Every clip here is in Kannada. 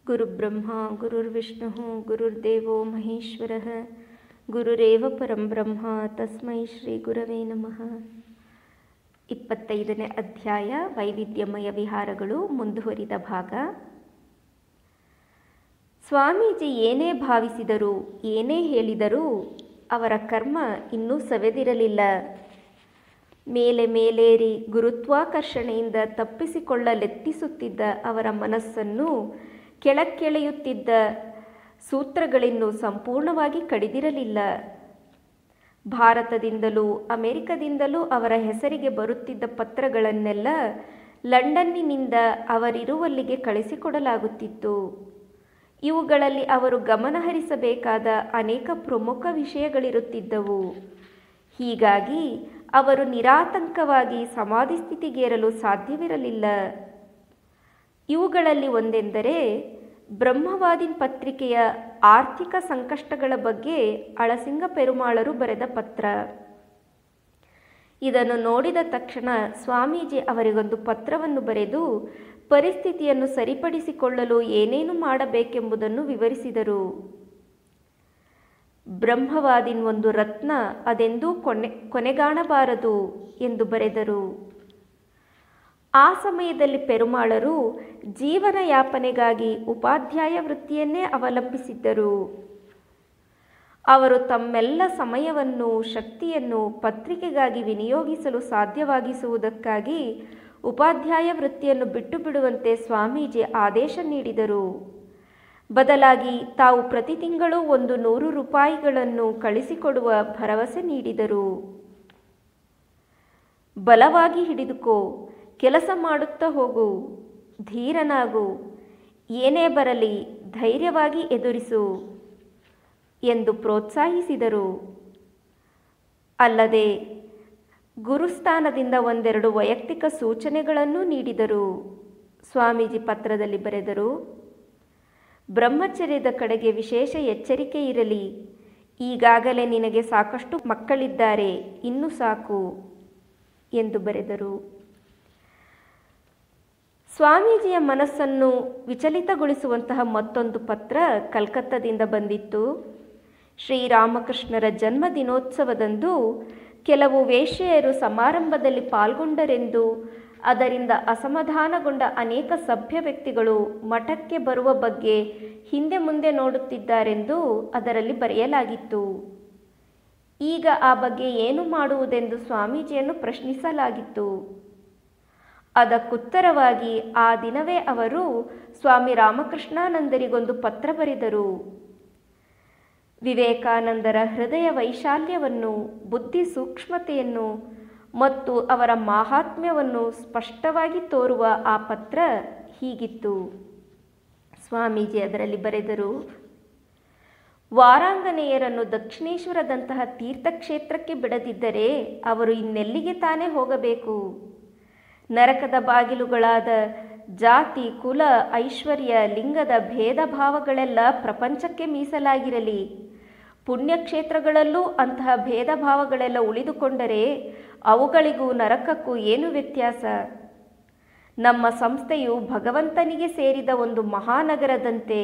ಗುರುಬ್ರಹ್ಮ ಗುರುರ್ವಿಷ್ಣು ಗುರುರ್ದೇವೋ ಮಹೇಶ್ವರಃ ಗುರುರೇವ ಪರಂ ಬ್ರಹ್ಮ ತಸ್ಮೈ ಶ್ರೀ ಗುರವೇ ನಮಃ. 25ನೇ ಅಧ್ಯಾಯ ವೈವಿಧ್ಯಮಯ ವಿಹಾರಗಳು, ಮುಂದುವರಿದ ಭಾಗ. ಸ್ವಾಮೀಜಿ ಏನೇ ಭಾವಿಸಿದರೂ ಏನೇ ಹೇಳಿದರೂ ಅವರ ಕರ್ಮ ಇನ್ನೂ ಸವೆದಿರಲಿಲ್ಲ. ಮೇಲೆ ಮೇಲೇರಿ ಗುರುತ್ವಾಕರ್ಷಣೆಯಿಂದ ತಪ್ಪಿಸಿಕೊಳ್ಳಲೆತ್ತಿಸುತ್ತಿದ್ದ ಅವರ ಮನಸ್ಸನ್ನು ಕೆಳಕ್ಕೆಳೆಯುತ್ತಿದ್ದ ಸೂತ್ರಗಳಿನ್ನೂ ಸಂಪೂರ್ಣವಾಗಿ ಕಡಿದಿರಲಿಲ್ಲ. ಭಾರತದಿಂದಲೂ ಅಮೆರಿಕದಿಂದಲೂ ಅವರ ಹೆಸರಿಗೆ ಬರುತ್ತಿದ್ದ ಪತ್ರಗಳನ್ನೆಲ್ಲ ಲಂಡನ್ನಿನಿಂದ ಅವರಿರುವಲ್ಲಿಗೆ ಕಳಿಸಿಕೊಡಲಾಗುತ್ತಿತ್ತು. ಇವುಗಳಲ್ಲಿ ಅವರು ಗಮನಹರಿಸಬೇಕಾದ ಅನೇಕ ಪ್ರಮುಖ ವಿಷಯಗಳಿರುತ್ತಿದ್ದವು. ಹೀಗಾಗಿ ಅವರು ನಿರಾತಂಕವಾಗಿ ಸಮಾಧಿ ಸ್ಥಿತಿಗೇರಲು ಸಾಧ್ಯವಿರಲಿಲ್ಲ. ಇವುಗಳಲ್ಲಿ ಒಂದೆಂದರೆ ಬ್ರಹ್ಮವಾದಿನ್ ಪತ್ರಿಕೆಯ ಆರ್ಥಿಕ ಸಂಕಷ್ಟಗಳ ಬಗ್ಗೆ ಅಳಸಿಂಗ ಪೆರುಮಾಳರು ಬರೆದ ಪತ್ರ. ಇದನ್ನು ನೋಡಿದ ತಕ್ಷಣ ಸ್ವಾಮೀಜಿ ಅವರಿಗೊಂದು ಪತ್ರವನ್ನು ಬರೆದು ಪರಿಸ್ಥಿತಿಯನ್ನು ಸರಿಪಡಿಸಿಕೊಳ್ಳಲು ಏನೇನು ಮಾಡಬೇಕೆಂಬುದನ್ನು ವಿವರಿಸಿದರು. ಬ್ರಹ್ಮವಾದಿನ್ ಒಂದು ರತ್ನ, ಅದೆಂದೂ ಕೊನೆಗಾಣಬಾರದು ಎಂದು ಬರೆದರು. ಆ ಸಮಯದಲ್ಲಿ ಪೆರುಮಾಳರು ಜೀವನ ಯಾಪನೆಗಾಗಿ ಉಪಾಧ್ಯಾಯ ವೃತ್ತಿಯನ್ನೇ ಅವಲಂಬಿಸಿದ್ದರು. ಅವರು ತಮ್ಮೆಲ್ಲ ಸಮಯವನ್ನು ಶಕ್ತಿಯನ್ನು ಪತ್ರಿಕೆಗಾಗಿ ವಿನಿಯೋಗಿಸಲು ಸಾಧ್ಯವಾಗಿಸುವುದಕ್ಕಾಗಿ ಉಪಾಧ್ಯಾಯ ವೃತ್ತಿಯನ್ನು ಬಿಟ್ಟು ಬಿಡುವಂತೆ ಸ್ವಾಮೀಜಿ ಆದೇಶ ನೀಡಿದರು. ಬದಲಾಗಿ ತಾವು ಪ್ರತಿ ತಿಂಗಳು 100 ರೂಪಾಯಿಗಳನ್ನು ಕಳಿಸಿಕೊಡುವ ಭರವಸೆ ನೀಡಿದರು. ಬಲವಾಗಿ ಹಿಡಿದುಕೋ, ಕೆಲಸ ಮಾಡುತ್ತಾ ಹೋಗು, ಧೀರನಾಗು, ಏನೇ ಬರಲಿ ಧೈರ್ಯವಾಗಿ ಎದುರಿಸು ಎಂದು ಪ್ರೋತ್ಸಾಹಿಸಿದರು. ಅಲ್ಲದೆ ಗುರುಸ್ಥಾನದಿಂದ ಒಂದೆರಡು ವೈಯಕ್ತಿಕ ಸೂಚನೆಗಳನ್ನು ನೀಡಿದರು. ಸ್ವಾಮೀಜಿ ಪತ್ರದಲ್ಲಿ ಬರೆದರು, ಬ್ರಹ್ಮಚರ್ಯದ ಕಡೆಗೆ ವಿಶೇಷ ಎಚ್ಚರಿಕೆ ಇರಲಿ. ಈಗಾಗಲೇ ನಿನಗೆ ಸಾಕಷ್ಟು ಮಕ್ಕಳಿದ್ದಾರೆ, ಇನ್ನೂ ಸಾಕು ಎಂದು ಬರೆದರು. ಸ್ವಾಮೀಜಿಯ ಮನಸ್ಸನ್ನು ವಿಚಲಿತಗೊಳಿಸುವಂತಹ ಮತ್ತೊಂದು ಪತ್ರ ಕಲ್ಕತ್ತಾದಿಂದ ಬಂದಿತ್ತು. ಶ್ರೀರಾಮಕೃಷ್ಣರ ಜನ್ಮ ದಿನೋತ್ಸವದಂದು ಕೆಲವು ವೇಶ್ಯೆಯರು ಸಮಾರಂಭದಲ್ಲಿ ಪಾಲ್ಗೊಂಡರೆಂದು ಅದರಿಂದ ಅಸಮಾಧಾನಗೊಂಡ ಅನೇಕ ಸಭ್ಯ ವ್ಯಕ್ತಿಗಳು ಮಠಕ್ಕೆ ಬರುವ ಬಗ್ಗೆ ಹಿಂದೆ ಮುಂದೆ ನೋಡುತ್ತಿದ್ದಾರೆಂದು ಅದರಲ್ಲಿ ಬರೆಯಲಾಗಿತ್ತು. ಈಗ ಆ ಬಗ್ಗೆ ಏನು ಮಾಡುವುದೆಂದು ಸ್ವಾಮೀಜಿಯನ್ನು ಪ್ರಶ್ನಿಸಲಾಗಿತ್ತು. ಅದಕ್ಕುತ್ತರವಾಗಿ ಆ ದಿನವೇ ಅವರು ಸ್ವಾಮಿ ರಾಮಕೃಷ್ಣಾನಂದರಿಗೊಂದು ಪತ್ರ ಬರೆದರು. ವಿವೇಕಾನಂದರ ಹೃದಯ ವೈಶಾಲ್ಯವನ್ನು, ಬುದ್ಧಿ ಸೂಕ್ಷ್ಮತೆಯನ್ನು ಮತ್ತು ಅವರ ಮಾಹಾತ್ಮ್ಯವನ್ನು ಸ್ಪಷ್ಟವಾಗಿ ತೋರುವ ಆ ಪತ್ರ ಹೀಗಿತ್ತು. ಸ್ವಾಮೀಜಿ ಅದರಲ್ಲಿ ಬರೆದರು, ವಾರಾಂಗನೆಯರನ್ನು ದಕ್ಷಿಣೇಶ್ವರದಂತಹ ತೀರ್ಥಕ್ಷೇತ್ರಕ್ಕೆ ಬಿಡದಿದ್ದರೆ ಅವರು ಇನ್ನೆಲ್ಲಿಗೆ ತಾನೇ ಹೋಗಬೇಕು? ನರಕದ ಬಾಗಿಲುಗಳಾದ ಜಾತಿ, ಕುಲ, ಐಶ್ವರ್ಯ, ಲಿಂಗದ ಭೇದ ಭಾವಗಳೆಲ್ಲ ಪ್ರಪಂಚಕ್ಕೆ ಮೀಸಲಾಗಿರಲಿ. ಪುಣ್ಯಕ್ಷೇತ್ರಗಳಲ್ಲೂ ಅಂತಹ ಭೇದ ಭಾವಗಳೆಲ್ಲ ಉಳಿದುಕೊಂಡರೆ ಅವುಗಳಿಗೂ ನರಕಕ್ಕೂ ಏನು ವ್ಯತ್ಯಾಸ? ನಮ್ಮ ಸಂಸ್ಥೆಯು ಭಗವಂತನಿಗೆ ಸೇರಿದ ಒಂದು ಮಹಾನಗರದಂತೆ.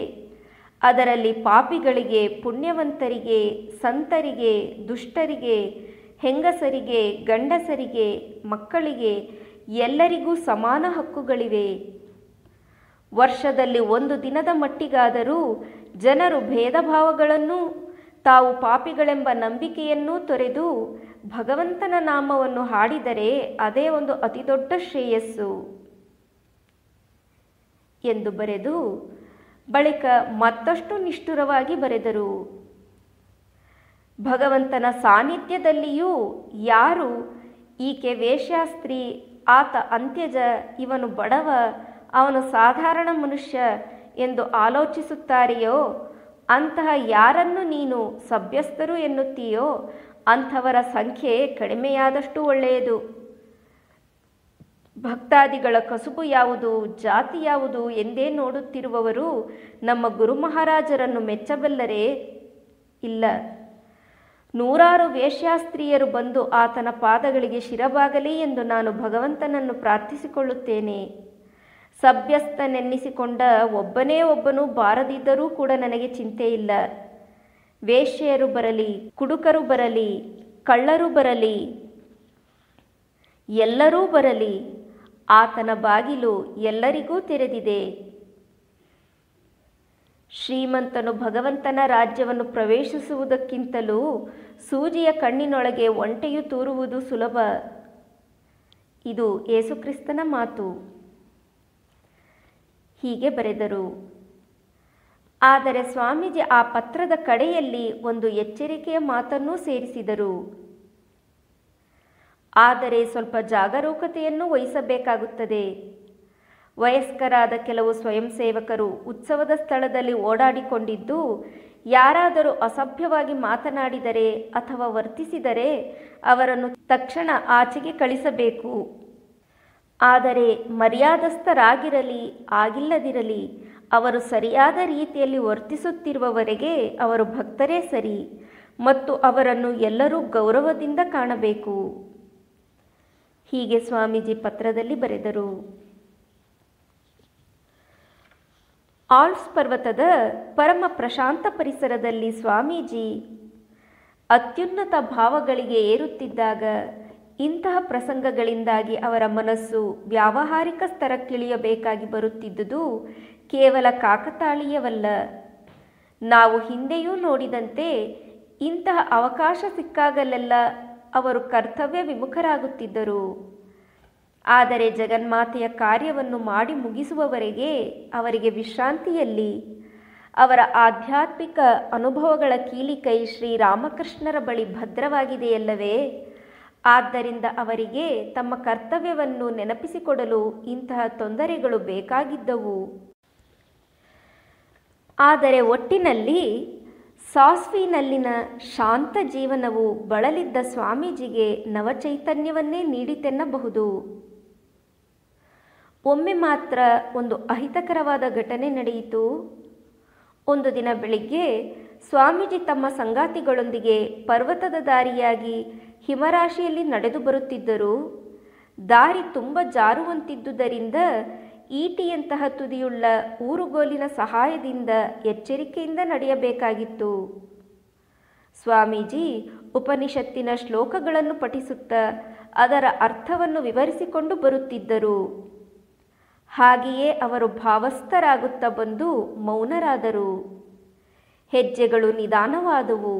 ಅದರಲ್ಲಿ ಪಾಪಿಗಳಿಗೆ, ಪುಣ್ಯವಂತರಿಗೆ, ಸಂತರಿಗೆ, ದುಷ್ಟರಿಗೆ, ಹೆಂಗಸರಿಗೆ, ಗಂಡಸರಿಗೆ, ಮಕ್ಕಳಿಗೆ ಎಲ್ಲರಿಗೂ ಸಮಾನ ಹಕ್ಕುಗಳಿವೆ. ವರ್ಷದಲ್ಲಿ 1 ದಿನದ ಮಟ್ಟಿಗಾದರೂ ಜನರು ಭೇದ ಭಾವಗಳನ್ನು, ತಾವು ಪಾಪಿಗಳೆಂಬ ನಂಬಿಕೆಯನ್ನೂ ತೊರೆದು ಭಗವಂತನ ನಾಮವನ್ನು ಹಾಡಿದರೆ ಅದೇ ಒಂದು ಅತಿದೊಡ್ಡ ಶ್ರೇಯಸ್ಸು ಎಂದು ಬರೆದು ಬಳಿಕ ಮತ್ತಷ್ಟು ನಿಷ್ಠುರವಾಗಿ ಬರೆದರು. ಭಗವಂತನ ಸಾನ್ನಿಧ್ಯದಲ್ಲಿಯೂ ಯಾರು ಈಕೆ ವೇಶ್ಯಾಸ್ತ್ರೀ, ಆತ ಅಂತ್ಯಜ, ಇವನು ಬಡವ, ಅವನು ಸಾಧಾರಣ ಮನುಷ್ಯ ಎಂದು ಆಲೋಚಿಸುತ್ತಾರೆಯೋ ಅಂತಹ ಯಾರನ್ನು ನೀನು ಸಭ್ಯಸ್ಥರು ಎನ್ನುತ್ತೀಯೋ ಅಂಥವರ ಸಂಖ್ಯೆ ಕಡಿಮೆಯಾದಷ್ಟು ಒಳ್ಳೆಯದು. ಭಕ್ತಾದಿಗಳ ಕಸುಬು ಯಾವುದು, ಜಾತಿ ಯಾವುದು ಎಂದೇ ನೋಡುತ್ತಿರುವವರು ನಮ್ಮ ಗುರು ಮಹಾರಾಜರನ್ನು ಮೆಚ್ಚಬಲ್ಲರೇ? ಇಲ್ಲ. 100 ವೇಶ್ಯಾಸ್ತ್ರೀಯರು ಬಂದು ಆತನ ಪಾದಗಳಿಗೆ ಶಿರಬಾಗಲಿ ಎಂದು ನಾನು ಭಗವಂತನನ್ನು ಪ್ರಾರ್ಥಿಸಿಕೊಳ್ಳುತ್ತೇನೆ. ಸಭ್ಯಸ್ಥನೆನ್ನಿಸಿಕೊಂಡ ಒಬ್ಬನೇ ಒಬ್ಬನು ಬಾರದಿದ್ದರೂ ಕೂಡ ನನಗೆ ಚಿಂತೆ ಇಲ್ಲ. ವೇಶ್ಯೆಯರು ಬರಲಿ, ಕುಡುಕರು ಬರಲಿ, ಕಳ್ಳರು ಬರಲಿ, ಎಲ್ಲರೂ ಬರಲಿ, ಆತನ ಬಾಗಿಲು ಎಲ್ಲರಿಗೂ ತೆರೆದಿದೆ. ಶ್ರೀಮಂತನು ಭಗವಂತನ ರಾಜ್ಯವನ್ನು ಪ್ರವೇಶಿಸುವುದಕ್ಕಿಂತಲೂ ಸೂಜಿಯ ಕಣ್ಣಿನೊಳಗೆ ಒಂಟೆಯು ತೂರುವುದು ಸುಲಭ. ಇದು ಯೇಸುಕ್ರಿಸ್ತನ ಮಾತು. ಹೀಗೆ ಬರೆದರು. ಆದರೆ ಸ್ವಾಮೀಜಿ ಆ ಪತ್ರದ ಕಡೆಯಲ್ಲಿ ಒಂದು ಎಚ್ಚರಿಕೆಯ ಮಾತನ್ನೂ ಸೇರಿಸಿದರು. ಆದರೆ ಸ್ವಲ್ಪ ಜಾಗರೂಕತೆಯನ್ನು ವಹಿಸಬೇಕಾಗುತ್ತದೆ. ವಯಸ್ಕರಾದ ಕೆಲವು ಸ್ವಯಂ ಸೇವಕರು ಉತ್ಸವದ ಸ್ಥಳದಲ್ಲಿ ಓಡಾಡಿಕೊಂಡಿದ್ದು ಯಾರಾದರೂ ಅಸಭ್ಯವಾಗಿ ಮಾತನಾಡಿದರೆ ಅಥವಾ ವರ್ತಿಸಿದರೆ ಅವರನ್ನು ತಕ್ಷಣ ಆಚೆಗೆ ಕಳಿಸಬೇಕು. ಆದರೆ ಮರ್ಯಾದಸ್ಥರಾಗಿರಲಿ ಆಗಿಲ್ಲದಿರಲಿ ಅವರು ಸರಿಯಾದ ರೀತಿಯಲ್ಲಿ ವರ್ತಿಸುತ್ತಿರುವವರೆಗೆ ಅವರು ಭಕ್ತರೇ ಸರಿ ಮತ್ತು ಅವರನ್ನು ಎಲ್ಲರೂ ಗೌರವದಿಂದ ಕಾಣಬೇಕು. ಹೀಗೆ ಸ್ವಾಮೀಜಿ ಪತ್ರದಲ್ಲಿ ಬರೆದರು. ಆಲ್ಪ್ಸ್ ಪರ್ವತದ ಪರಮ ಪ್ರಶಾಂತ ಪರಿಸರದಲ್ಲಿ ಸ್ವಾಮೀಜಿ ಅತ್ಯುನ್ನತ ಭಾವಗಳಿಗೆ ಏರುತ್ತಿದ್ದಾಗ ಇಂತಹ ಪ್ರಸಂಗಗಳಿಂದಾಗಿ ಅವರ ಮನಸ್ಸು ವ್ಯಾವಹಾರಿಕ ಸ್ತರಕ್ಕಿಳಿಯಬೇಕಾಗಿ ಬರುತ್ತಿದ್ದುದು ಕೇವಲ ಕಾಕತಾಳೀಯವಲ್ಲ. ನಾವು ಹಿಂದೆಯೂ ನೋಡಿದಂತೆ ಇಂತಹ ಅವಕಾಶ ಸಿಕ್ಕಾಗಲೆಲ್ಲ ಅವರು ಕರ್ತವ್ಯ ವಿಮುಖರಾಗುತ್ತಿದ್ದರು. ಆದರೆ ಜಗನ್ಮಾತೆಯ ಕಾರ್ಯವನ್ನು ಮಾಡಿ ಮುಗಿಸುವವರೆಗೆ ಅವರಿಗೆ ವಿಶ್ರಾಂತಿಯಲ್ಲಿ ಅವರ ಆಧ್ಯಾತ್ಮಿಕ ಅನುಭವಗಳ ಕೀಲಿಕೈ ಶ್ರೀರಾಮಕೃಷ್ಣರ ಬಳಿ ಭದ್ರವಾಗಿದೆಯಲ್ಲವೇ? ಆದ್ದರಿಂದ ಅವರಿಗೆ ತಮ್ಮ ಕರ್ತವ್ಯವನ್ನು ನೆನಪಿಸಿಕೊಡಲು ಇಂತಹ ತೊಂದರೆಗಳು ಬೇಕಾಗಿದ್ದವು. ಆದರೆ ಒಟ್ಟಿನಲ್ಲಿ ಸಾಸ್ವಿನಲ್ಲಿನ ಶಾಂತ ಜೀವನವು ಬಳಲಿದ್ದ ಸ್ವಾಮೀಜಿಗೆ ನವಚೈತನ್ಯವನ್ನೇ ನೀಡಿತೆನ್ನಬಹುದು. ಒಮ್ಮೆ ಮಾತ್ರ ಒಂದು ಅಹಿತಕರವಾದ ಘಟನೆ ನಡೆಯಿತು. ಒಂದು ದಿನ ಬೆಳಿಗ್ಗೆ ಸ್ವಾಮೀಜಿ ತಮ್ಮ ಸಂಗಾತಿಗಳೊಂದಿಗೆ ಪರ್ವತದ ದಾರಿಯಾಗಿ ಹಿಮರಾಶಿಯಲ್ಲಿ ನಡೆದು ಬರುತ್ತಿದ್ದರು. ದಾರಿ ತುಂಬ ಜಾರುವಂತಿದ್ದುದರಿಂದ ಈಟಿಯಂತಹ ತುದಿಯುಳ್ಳ ಊರುಗೋಲಿನ ಸಹಾಯದಿಂದ ಎಚ್ಚರಿಕೆಯಿಂದ ನಡೆಯಬೇಕಾಗಿತ್ತು. ಸ್ವಾಮೀಜಿ ಉಪನಿಷತ್ತಿನ ಶ್ಲೋಕಗಳನ್ನು ಪಠಿಸುತ್ತಾ ಅದರ ಅರ್ಥವನ್ನು ವಿವರಿಸಿಕೊಂಡು ಬರುತ್ತಿದ್ದರು. ಹಾಗೆಯೇ ಅವರು ಭಾವಸ್ಥರಾಗುತ್ತಾ ಬಂದು ಮೌನರಾದರು. ಹೆಜ್ಜೆಗಳು ನಿಧಾನವಾದವು.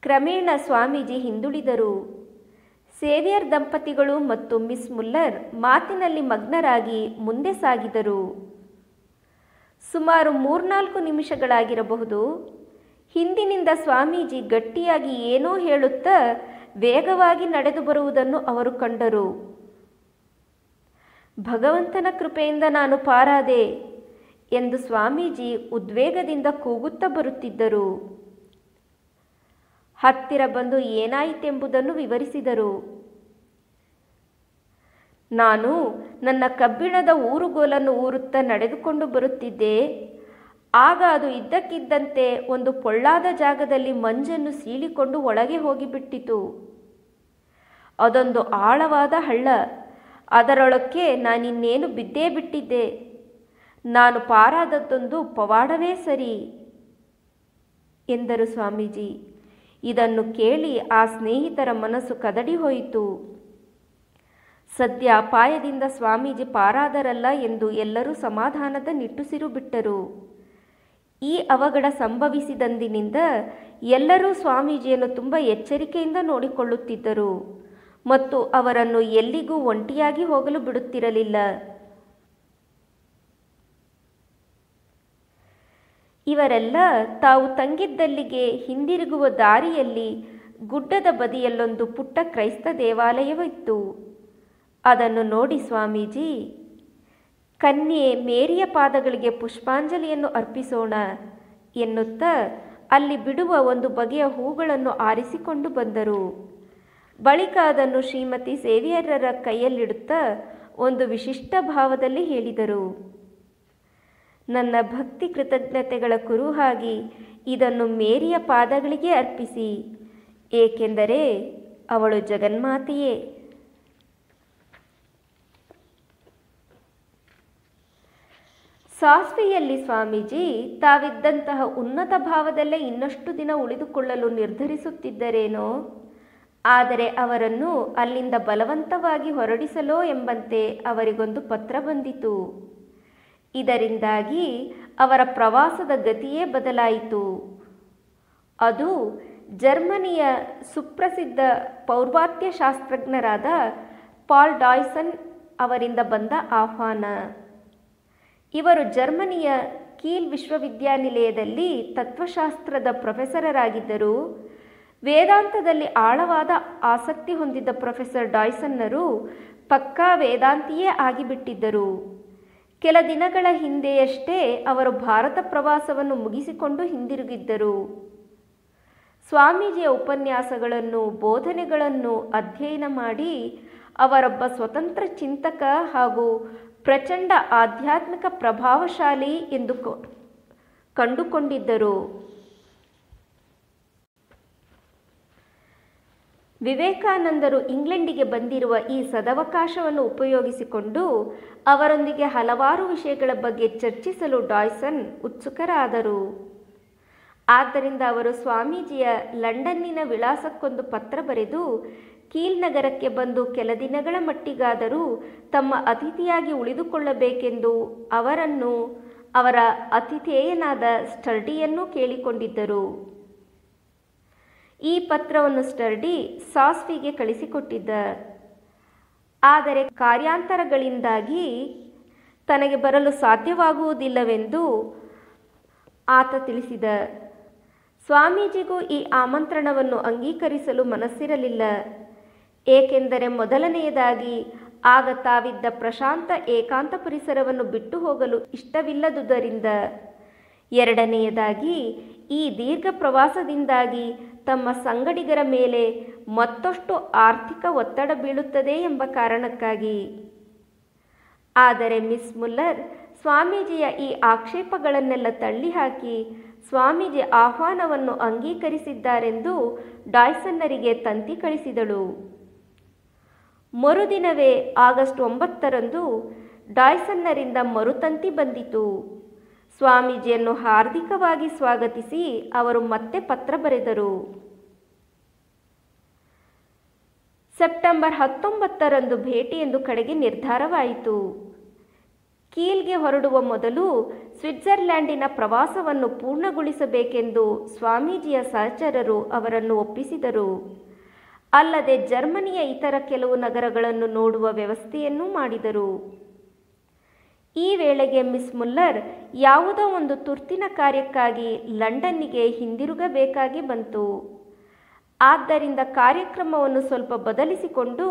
ಕ್ರಮೇಣ ಸ್ವಾಮೀಜಿ ಹಿಂದುಳಿದರು. ಸೇವಿಯರ್ ದಂಪತಿಗಳು ಮತ್ತು ಮಿಸ್ ಮುಲ್ಲರ್ ಮಾತಿನಲ್ಲಿ ಮಗ್ನರಾಗಿ ಮುಂದೆ ಸಾಗಿದರು. ಸುಮಾರು 3-4 ನಿಮಿಷಗಳಾಗಿರಬಹುದು. ಹಿಂದಿನಿಂದ ಸ್ವಾಮೀಜಿ ಗಟ್ಟಿಯಾಗಿ ಏನೋ ಹೇಳುತ್ತಾ ವೇಗವಾಗಿ ನಡೆದು ಬರುವುದನ್ನು ಅವರು ಕಂಡರು. ಭಗವಂತನ ಕೃಪೆಯಿಂದ ನಾನು ಪಾರಾದೆ ಎಂದು ಸ್ವಾಮೀಜಿ ಉದ್ವೇಗದಿಂದ ಕೂಗುತ್ತಾ ಬರುತ್ತಿದ್ದರು. ಹತ್ತಿರ ಬಂದು ಏನಾಯಿತೆಂಬುದನ್ನು ವಿವರಿಸಿದರು. ನಾನು ನನ್ನ ಕಬ್ಬಿಣದ ಊರುಗೋಲನ್ನು ಊರುತ್ತಾ ನಡೆದುಕೊಂಡು ಬರುತ್ತಿದ್ದೆ. ಆಗ ಅದು ಇದ್ದಕ್ಕಿದ್ದಂತೆ ಒಂದು ಪೊಳ್ಳಾದ ಜಾಗದಲ್ಲಿ ಮಂಜನ್ನು ಸೀಳಿಕೊಂಡು ಒಳಗೆ ಹೋಗಿಬಿಟ್ಟಿತು. ಅದೊಂದು ಆಳವಾದ ಹಳ್ಳ. ಅದರೊಳಕ್ಕೆ ನಾನಿನ್ನೇನು ಬಿದ್ದೇ ಬಿಟ್ಟಿದ್ದೆ. ನಾನು ಪಾರಾದದ್ದೊಂದು ಪವಾಡವೇ ಸರಿ ಎಂದರು ಸ್ವಾಮೀಜಿ. ಇದನ್ನು ಕೇಳಿ ಆ ಸ್ನೇಹಿತರ ಮನಸ್ಸು ಕದಡಿ ಹೋಯಿತು. ಸದ್ಯ ಅಪಾಯದಿಂದ ಸ್ವಾಮೀಜಿ ಪಾರಾದರಲ್ಲ ಎಂದು ಎಲ್ಲರೂ ಸಮಾಧಾನದ ನಿಟ್ಟುಸಿರು ಬಿಟ್ಟರು. ಈ ಅವಘಡ ಸಂಭವಿಸಿದಂದಿನಿಂದ ಎಲ್ಲರೂ ಸ್ವಾಮೀಜಿಯನ್ನು ತುಂಬ ಎಚ್ಚರಿಕೆಯಿಂದ ನೋಡಿಕೊಳ್ಳುತ್ತಿದ್ದರು ಮತ್ತು ಅವರನ್ನು ಎಲ್ಲಿಗೂ ಒಂಟಿಯಾಗಿ ಹೋಗಲು ಬಿಡುತ್ತಿರಲಿಲ್ಲ. ಇವರೆಲ್ಲ ತಾವು ತಂಗಿದ್ದಲ್ಲಿಗೆ ಹಿಂದಿರುಗುವ ದಾರಿಯಲ್ಲಿ ಗುಡ್ಡದ ಬದಿಯಲ್ಲೊಂದು ಪುಟ್ಟ ಕ್ರೈಸ್ತ ದೇವಾಲಯವಿತ್ತು. ಅದನ್ನು ನೋಡಿ ಸ್ವಾಮೀಜಿ, ಕನ್ಯೆ ಮೇರಿಯ ಪಾದಗಳಿಗೆ ಪುಷ್ಪಾಂಜಲಿಯನ್ನು ಅರ್ಪಿಸೋಣ ಎನ್ನುತ್ತಾ ಅಲ್ಲಿ ಬಿಡುವ ಒಂದು ಬಗೆಯ ಹೂಗಳನ್ನು ಆರಿಸಿಕೊಂಡು ಬಂದರು. ಬಳಿಕ ಅದನ್ನು ಶ್ರೀಮತಿ ಸೇವಿಯರರ ಕೈಯಲ್ಲಿಡುತ್ತಾ ಒಂದು ವಿಶಿಷ್ಟ ಭಾವದಲ್ಲಿ ಹೇಳಿದರು. ನನ್ನ ಭಕ್ತಿ ಕೃತಜ್ಞತೆಗಳ ಕುರುಹಾಗಿ ಇದನ್ನು ಮೇರಿಯ ಪಾದಗಳಿಗೆ ಅರ್ಪಿಸಿ, ಏಕೆಂದರೆ ಅವಳು ಜಗನ್ಮಾತೆಯೇ. ಸಾಸ್ವಿಯಲ್ಲಿ ಸ್ವಾಮೀಜಿ ತಾವಿದ್ದಂತಹ ಉನ್ನತ ಭಾವದಲ್ಲೇ ಇನ್ನಷ್ಟು ದಿನ ಉಳಿದುಕೊಳ್ಳಲು ನಿರ್ಧರಿಸುತ್ತಿದ್ದರೇನೋ, ಆದರೆ ಅವರನ್ನು ಅಲ್ಲಿಂದ ಬಲವಂತವಾಗಿ ಹೊರಡಿಸಲೋ ಎಂಬಂತೆ ಅವರಿಗೊಂದು ಪತ್ರ ಬಂದಿತು. ಇದರಿಂದಾಗಿ ಅವರ ಪ್ರವಾಸದ ಗತಿಯೇ ಬದಲಾಯಿತು. ಅದು ಜರ್ಮನಿಯ ಸುಪ್ರಸಿದ್ಧ ಪೌರ್ವಾತ್ಯ ಶಾಸ್ತ್ರಜ್ಞರಾದ ಪಾಲ್ ಡಾಯ್ಸನ್ ಅವರಿಂದ ಬಂದ ಆಹ್ವಾನ. ಇವರು ಜರ್ಮನಿಯ ಕೀಲ್ ವಿಶ್ವವಿದ್ಯಾನಿಲಯದಲ್ಲಿ ತತ್ವಶಾಸ್ತ್ರದ ಪ್ರೊಫೆಸರರಾಗಿದ್ದರು. ವೇದಾಂತದಲ್ಲಿ ಆಳವಾದ ಆಸಕ್ತಿ ಹೊಂದಿದ್ದ ಪ್ರೊಫೆಸರ್ ಡಾಯ್ಸನ್ನರು ಪಕ್ಕಾ ವೇದಾಂತಿಯೇ ಆಗಿಬಿಟ್ಟಿದ್ದರು. ಕೆಲ ದಿನಗಳ ಹಿಂದೆಯಷ್ಟೇ ಅವರು ಭಾರತ ಪ್ರವಾಸವನ್ನು ಮುಗಿಸಿಕೊಂಡು ಹಿಂದಿರುಗಿದ್ದರು. ಸ್ವಾಮೀಜಿಯ ಉಪನ್ಯಾಸಗಳನ್ನು, ಬೋಧನೆಗಳನ್ನು ಅಧ್ಯಯನ ಮಾಡಿ ಅವರೊಬ್ಬ ಸ್ವತಂತ್ರ ಚಿಂತಕ ಹಾಗೂ ಪ್ರಚಂಡ ಆಧ್ಯಾತ್ಮಿಕ ಪ್ರಭಾವಶಾಲಿ ಎಂದು ಕಂಡುಕೊಂಡಿದ್ದರು. ವಿವೇಕಾನಂದರು ಇಂಗ್ಲೆಂಡಿಗೆ ಬಂದಿರುವ ಈ ಸದವಕಾಶವನ್ನು ಉಪಯೋಗಿಸಿಕೊಂಡು ಅವರೊಂದಿಗೆ ಹಲವಾರು ವಿಷಯಗಳ ಬಗ್ಗೆ ಚರ್ಚಿಸಲು ಡಾಯ್ಸನ್ ಉತ್ಸುಕರಾದರು. ಆದ್ದರಿಂದ ಅವರು ಸ್ವಾಮೀಜಿಯ ಲಂಡನ್ನಿನ ವಿಳಾಸಕ್ಕೊಂದು ಪತ್ರ ಬರೆದು ಕೀಲ್ ನಗರಕ್ಕೆ ಬಂದು ಕೆಲ ದಿನಗಳ ಮಟ್ಟಿಗಾದರೂ ತಮ್ಮ ಅತಿಥಿಯಾಗಿ ಉಳಿದುಕೊಳ್ಳಬೇಕೆಂದು ಅವರನ್ನು ಅವರ ಅತಿಥೇಯನಾದ ಸ್ಟರ್ಡಿಯನ್ನು ಕೇಳಿಕೊಂಡಿದ್ದರು. ಈ ಪತ್ರವನ್ನು ಸ್ಟರ್ಡಿ ಸಾಸ್ವಿಗೆ ಕಳಿಸಿಕೊಟ್ಟಿದ್ದ. ಆದರೆ ಕಾರ್ಯಾಂತರಗಳಿಂದಾಗಿ ತನಗೆ ಬರಲು ಸಾಧ್ಯವಾಗುವುದಿಲ್ಲವೆಂದು ಆತ ತಿಳಿಸಿದ. ಸ್ವಾಮೀಜಿಗೂ ಈ ಆಮಂತ್ರಣವನ್ನು ಅಂಗೀಕರಿಸಲು ಮನಸ್ಸಿರಲಿಲ್ಲ. ಏಕೆಂದರೆ ಮೊದಲನೆಯದಾಗಿ ಆಗ ತಾವಿದ್ದ ಪ್ರಶಾಂತ ಏಕಾಂತ ಪರಿಸರವನ್ನು ಬಿಟ್ಟು ಹೋಗಲು ಇಷ್ಟವಿಲ್ಲದುದರಿಂದ, ಎರಡನೆಯದಾಗಿ ಈ ದೀರ್ಘ ಪ್ರವಾಸದಿಂದಾಗಿ ತಮ್ಮ ಸಂಗಡಿಗರ ಮೇಲೆ ಮತ್ತಷ್ಟು ಆರ್ಥಿಕ ಒತ್ತಡ ಬೀಳುತ್ತದೆ ಎಂಬ ಕಾರಣಕ್ಕಾಗಿ. ಆದರೆ ಮಿಸ್ ಮುಲ್ಲರ್ ಸ್ವಾಮೀಜಿಯ ಈ ಆಕ್ಷೇಪಗಳನ್ನೆಲ್ಲ ತಳ್ಳಿಹಾಕಿ ಸ್ವಾಮೀಜಿ ಆಹ್ವಾನವನ್ನು ಅಂಗೀಕರಿಸಿದ್ದಾರೆಂದು ಡಾಯ್ಸನ್ನರಿಗೆ ತಂತಿ ಕಳಿಸಿದಳು. ಮರುದಿನವೇ ಆಗಸ್ಟ್ 9ರಂದು ಡಾಯ್ಸನ್ನರಿಂದ ಮರುತಂತಿ ಬಂದಿತು. ಸ್ವಾಮೀಜಿಯನ್ನು ಹಾರ್ದಿಕವಾಗಿ ಸ್ವಾಗತಿಸಿ ಅವರು ಮತ್ತೆ ಪತ್ರ ಬರೆದರು. ಸೆಪ್ಟೆಂಬರ್ 19ರಂದು ಭೇಟಿ ಎಂದು ಕಡೆಗೆ ನಿರ್ಧಾರವಾಯಿತು. ಕೀಲ್ಗೆ ಹೊರಡುವ ಮೊದಲು ಸ್ವಿಟ್ಜರ್ಲ್ಯಾಂಡಿನ ಪ್ರವಾಸವನ್ನು ಪೂರ್ಣಗೊಳಿಸಬೇಕೆಂದು ಸ್ವಾಮೀಜಿಯ ಸಹಚರರು ಅವರನ್ನು ಒಪ್ಪಿಸಿದರು. ಅಲ್ಲದೆ ಜರ್ಮನಿಯ ಇತರ ಕೆಲವು ನಗರಗಳನ್ನು ನೋಡುವ ವ್ಯವಸ್ಥೆಯನ್ನೂ ಮಾಡಿದರು. ಈ ವೇಳೆಗೆ ಮಿಸ್ ಮುಲ್ಲರ್ ಯಾವುದೋ ಒಂದು ತುರ್ತಿನ ಕಾರ್ಯಕ್ಕಾಗಿ ಲಂಡನ್ನಿಗೆ ಹಿಂದಿರುಗಬೇಕಾಗಿ ಬಂತು. ಆದ್ದರಿಂದ ಕಾರ್ಯಕ್ರಮವನ್ನು ಸ್ವಲ್ಪ ಬದಲಿಸಿಕೊಂಡು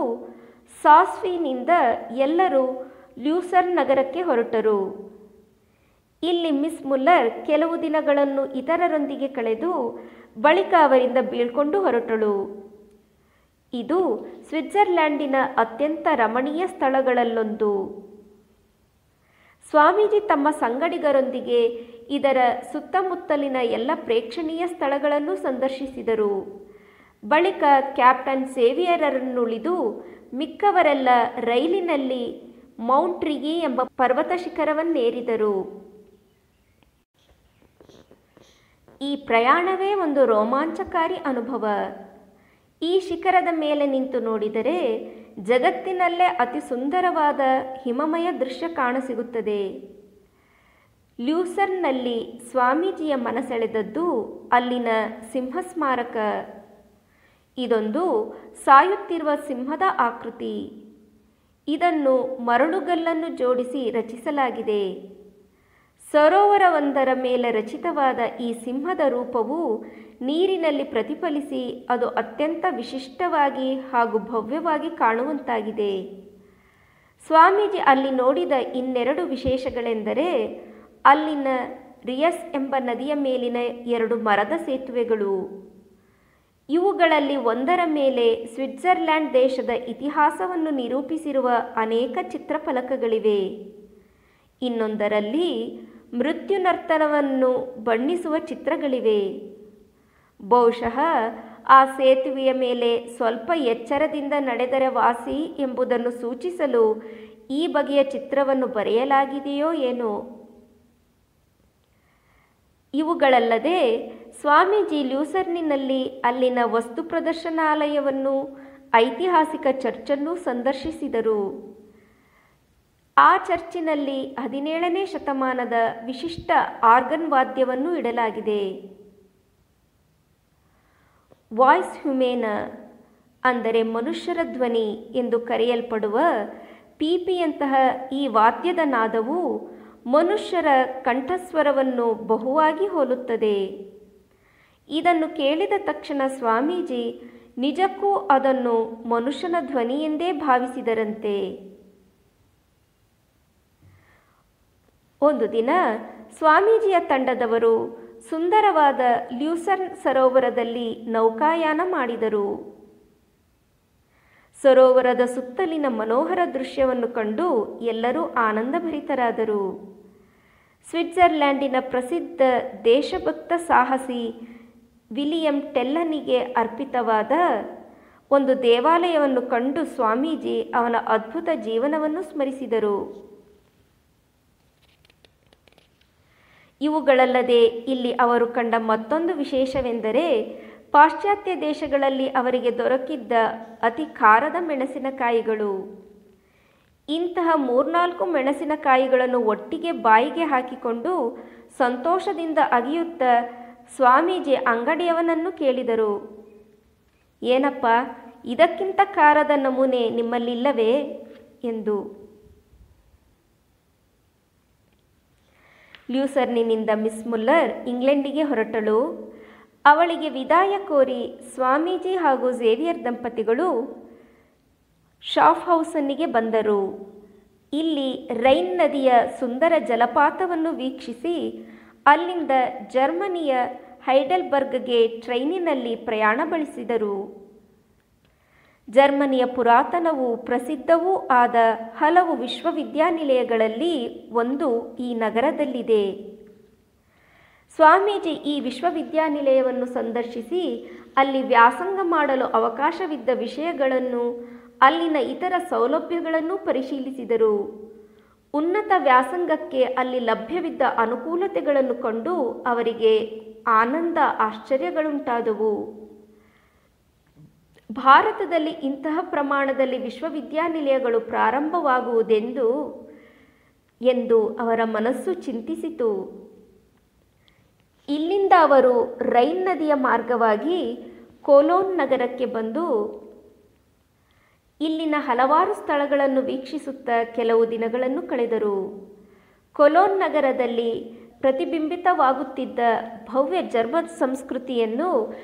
ಸಾಸ್ವಿನಿಂದ ಎಲ್ಲರೂ ಲ್ಯೂಸರ್ನ್ ನಗರಕ್ಕೆ ಹೊರಟರು. ಇಲ್ಲಿ ಮಿಸ್ ಮುಲ್ಲರ್ ಕೆಲವು ದಿನಗಳನ್ನು ಇತರರೊಂದಿಗೆ ಕಳೆದು ಬಳಿಕ ಅವರಿಂದ ಬೀಳ್ಕೊಂಡು ಹೊರಟಳು. ಇದು ಸ್ವಿಟ್ಜರ್ಲ್ಯಾಂಡಿನ ಅತ್ಯಂತ ರಮಣೀಯ ಸ್ಥಳಗಳಲ್ಲೊಂದು. ಸ್ವಾಮೀಜಿ ತಮ್ಮ ಸಂಗಡಿಗರೊಂದಿಗೆ ಇದರ ಸುತ್ತಮುತ್ತಲಿನ ಎಲ್ಲ ಪ್ರೇಕ್ಷಣೀಯ ಸ್ಥಳಗಳನ್ನು ಸಂದರ್ಶಿಸಿದರು. ಬಳಿಕ ಕ್ಯಾಪ್ಟನ್ ಸೇವಿಯರನ್ನುಳಿದು ಮಿಕ್ಕವರೆಲ್ಲ ರೈಲಿನಲ್ಲಿ ಮೌಂಟ್ ರಿಗಿ ಎಂಬ ಪರ್ವತ ಶಿಖರವನ್ನೇರಿದರು. ಈ ಪ್ರಯಾಣವೇ ಒಂದು ರೋಮಾಂಚಕಾರಿ ಅನುಭವ. ಈ ಶಿಖರದ ಮೇಲೆ ನಿಂತು ನೋಡಿದರೆ ಜಗತ್ತಿನಲ್ಲೇ ಅತಿ ಸುಂದರವಾದ ಹಿಮಮಯ ದೃಶ್ಯ ಕಾಣಸಿಗುತ್ತದೆ. ಲ್ಯೂಸರ್ನ್ನಲ್ಲಿ ಸ್ವಾಮೀಜಿಯ ಮನಸೆಳೆದದ್ದು ಅಲ್ಲಿನ ಸಿಂಹ ಸ್ಮಾರಕ. ಇದೊಂದು ಸಾಯುತ್ತಿರುವ ಸಿಂಹದ ಆಕೃತಿ. ಇದನ್ನು ಮರಳುಗಲ್ಲನ್ನು ಜೋಡಿಸಿ ರಚಿಸಲಾಗಿದೆ. ಸರೋವರವೊಂದರ ಮೇಲೆ ರಚಿತವಾದ ಈ ಸಿಂಹದ ರೂಪವು ನೀರಿನಲ್ಲಿ ಪ್ರತಿಫಲಿಸಿ ಅದು ಅತ್ಯಂತ ವಿಶಿಷ್ಟವಾಗಿ ಹಾಗೂ ಭವ್ಯವಾಗಿ ಕಾಣುವಂತಾಗಿದೆ. ಸ್ವಾಮೀಜಿ ಅಲ್ಲಿ ನೋಡಿದ ಇನ್ನೆರಡು ವಿಶೇಷಗಳೆಂದರೆ ಅಲ್ಲಿನ ರಿಯಸ್ ಎಂಬ ನದಿಯ ಮೇಲಿನ 2 ಮರದ ಸೇತುವೆಗಳು. ಇವುಗಳಲ್ಲಿ ಒಂದರ ಮೇಲೆ ಸ್ವಿಟ್ಜರ್ಲ್ಯಾಂಡ್ ದೇಶದ ಇತಿಹಾಸವನ್ನು ನಿರೂಪಿಸಿರುವ ಅನೇಕ ಚಿತ್ರಫಲಕಗಳಿವೆ. ಇನ್ನೊಂದರಲ್ಲಿ ಮೃತ್ಯು ನರ್ತನವನ್ನು ಬಣ್ಣಿಸುವ ಚಿತ್ರಗಳಿವೆ. ಬಹುಶಃ ಆ ಸೇತುವೆಯ ಮೇಲೆ ಸ್ವಲ್ಪ ಎಚ್ಚರದಿಂದ ನಡೆದರೆ ವಾಸಿ ಎಂಬುದನ್ನು ಸೂಚಿಸಲು ಈ ಬಗೆಯ ಚಿತ್ರವನ್ನು ಬರೆಯಲಾಗಿದೆಯೋ ಏನೋ. ಇವುಗಳಲ್ಲದೆ ಸ್ವಾಮೀಜಿ ಲ್ಯೂಸರ್ನಿನಲ್ಲಿ ಅಲ್ಲಿನ ವಸ್ತು ಪ್ರದರ್ಶನಾಲಯವನ್ನು, ಐತಿಹಾಸಿಕ ಚರ್ಚನ್ನು ಸಂದರ್ಶಿಸಿದರು. ಆ ಚರ್ಚಿನಲ್ಲಿ 17ನೇ ಶತಮಾನದ ವಿಶಿಷ್ಟ ಆರ್ಗನ್ ವಾದ್ಯವನ್ನು ಇಡಲಾಗಿದೆ. ವಾಯ್ಸ್ ಹ್ಯುಮೇನ ಅಂದರೆ ಮನುಷ್ಯರ ಧ್ವನಿ ಎಂದು ಕರೆಯಲ್ಪಡುವ ಪೀಪಿಯಂತಹ ಈ ವಾದ್ಯದ ನಾದವು ಮನುಷ್ಯರ ಕಂಠಸ್ವರವನ್ನು ಬಹುವಾಗಿ ಹೋಲುತ್ತದೆ. ಇದನ್ನು ಕೇಳಿದ ತಕ್ಷಣ ಸ್ವಾಮೀಜಿ ನಿಜಕ್ಕೂ ಅದನ್ನು ಮನುಷ್ಯನ ಧ್ವನಿ ಎಂದೇ ಭಾವಿಸಿದರಂತೆ. ಒಂದು ದಿನ ಸ್ವಾಮೀಜಿಯ ತಂಡದವರು ಸುಂದರವಾದ ಲ್ಯೂಸರ್ನ್ ಸರೋವರದಲ್ಲಿ ನೌಕಾಯಾನ ಮಾಡಿದರು. ಸರೋವರದ ಸುತ್ತಲಿನ ಮನೋಹರ ದೃಶ್ಯವನ್ನು ಕಂಡು ಎಲ್ಲರೂ ಆನಂದಭರಿತರಾದರು. ಸ್ವಿಟ್ಜರ್ಲ್ಯಾಂಡಿನ ಪ್ರಸಿದ್ಧ ದೇಶಭಕ್ತ ಸಾಹಸಿ ವಿಲಿಯಂ ಟೆಲ್ಲನಿಗೆ ಅರ್ಪಿತವಾದ ಒಂದು ದೇವಾಲಯವನ್ನು ಕಂಡು ಸ್ವಾಮೀಜಿ ಅವನ ಅದ್ಭುತ ಜೀವನವನ್ನು ಸ್ಮರಿಸಿದರು. ಇವುಗಳಲ್ಲದೆ ಇಲ್ಲಿ ಅವರು ಕಂಡ ಮತ್ತೊಂದು ವಿಶೇಷವೆಂದರೆ ಪಾಶ್ಚಾತ್ಯ ದೇಶಗಳಲ್ಲಿ ಅವರಿಗೆ ದೊರಕಿದ್ದ ಅತಿ ಖಾರದ ಮೆಣಸಿನಕಾಯಿಗಳು. ಇಂತಹ 3-4 ಮೆಣಸಿನಕಾಯಿಗಳನ್ನು ಒಟ್ಟಿಗೆ ಬಾಯಿಗೆ ಹಾಕಿಕೊಂಡು ಸಂತೋಷದಿಂದ ಅಗಿಯುತ್ತಾ ಸ್ವಾಮೀಜಿ ಅಂಗಡಿಯವನನ್ನು ಕೇಳಿದರು, ಏನಪ್ಪ, ಇದಕ್ಕಿಂತ ಖಾರದ ನಮೂನೆ ನಿಮ್ಮಲ್ಲಿಲ್ಲವೇ ಎಂದು. ಲ್ಯೂಸರ್ನಿನಿಂದ ಮಿಸ್ ಮುಲ್ಲರ್ ಇಂಗ್ಲೆಂಡಿಗೆ ಹೊರಟಳು. ಅವಳಿಗೆ ವಿದಾಯ ಕೋರಿ ಸ್ವಾಮೀಜಿ ಹಾಗೂ ಝೇವಿಯರ್ ದಂಪತಿಗಳು ಶಾಫ್ಹೌಸನ್ನಿಗೆ ಬಂದರು. ಇಲ್ಲಿ ರೈನ್ ನದಿಯ ಸುಂದರ ಜಲಪಾತವನ್ನು ವೀಕ್ಷಿಸಿ ಅಲ್ಲಿಂದ ಜರ್ಮನಿಯ ಹೈಡೆಲ್ಬರ್ಗ್ಗೆ ಟ್ರೈನಿನಲ್ಲಿ ಪ್ರಯಾಣ ಬೆಳೆಸಿದರು. ಜರ್ಮನಿಯ ಪುರಾತನವೂ ಪ್ರಸಿದ್ಧವೂ ಆದ ಹಲವು ವಿಶ್ವವಿದ್ಯಾನಿಲಯಗಳಲ್ಲಿ ಒಂದು ಈ ನಗರದಲ್ಲಿದೆ. ಸ್ವಾಮೀಜಿ ಈ ವಿಶ್ವವಿದ್ಯಾನಿಲಯವನ್ನು ಸಂದರ್ಶಿಸಿ ಅಲ್ಲಿ ವ್ಯಾಸಂಗ ಮಾಡಲು ಅವಕಾಶವಿದ್ದ ವಿಷಯಗಳನ್ನು, ಅಲ್ಲಿನ ಇತರ ಸೌಲಭ್ಯಗಳನ್ನು ಪರಿಶೀಲಿಸಿದರು. ಉನ್ನತ ವ್ಯಾಸಂಗಕ್ಕೆ ಅಲ್ಲಿ ಲಭ್ಯವಿದ್ದ ಅನುಕೂಲತೆಗಳನ್ನು ಕಂಡು ಅವರಿಗೆ ಆನಂದ, ಆಶ್ಚರ್ಯಗಳುಂಟಾದವು. ಭಾರತದಲ್ಲಿ ಇಂತಹ ಪ್ರಮಾಣದಲ್ಲಿ ವಿಶ್ವವಿದ್ಯಾನಿಲಯಗಳು ಪ್ರಾರಂಭವಾಗುವುದೆಂದು ಎಂದು ಅವರ ಮನಸ್ಸು ಚಿಂತಿಸಿತು. ಇಲ್ಲಿಂದ ಅವರು ರೈನ್ ನದಿಯ ಮಾರ್ಗವಾಗಿ ಕೊಲೋನ್ ನಗರಕ್ಕೆ ಬಂದು ಇಲ್ಲಿನ ಹಲವಾರು ಸ್ಥಳಗಳನ್ನು ವೀಕ್ಷಿಸುತ್ತಾ ಕೆಲವು ದಿನಗಳನ್ನು ಕಳೆದರು. ಕೊಲೋನ್ ನಗರದಲ್ಲಿ ಪ್ರತಿಬಿಂಬಿತವಾಗುತ್ತಿದ್ದ ಭವ್ಯ ಜರ್ಮನ್ ಸಂಸ್ಕೃತಿಯನ್ನು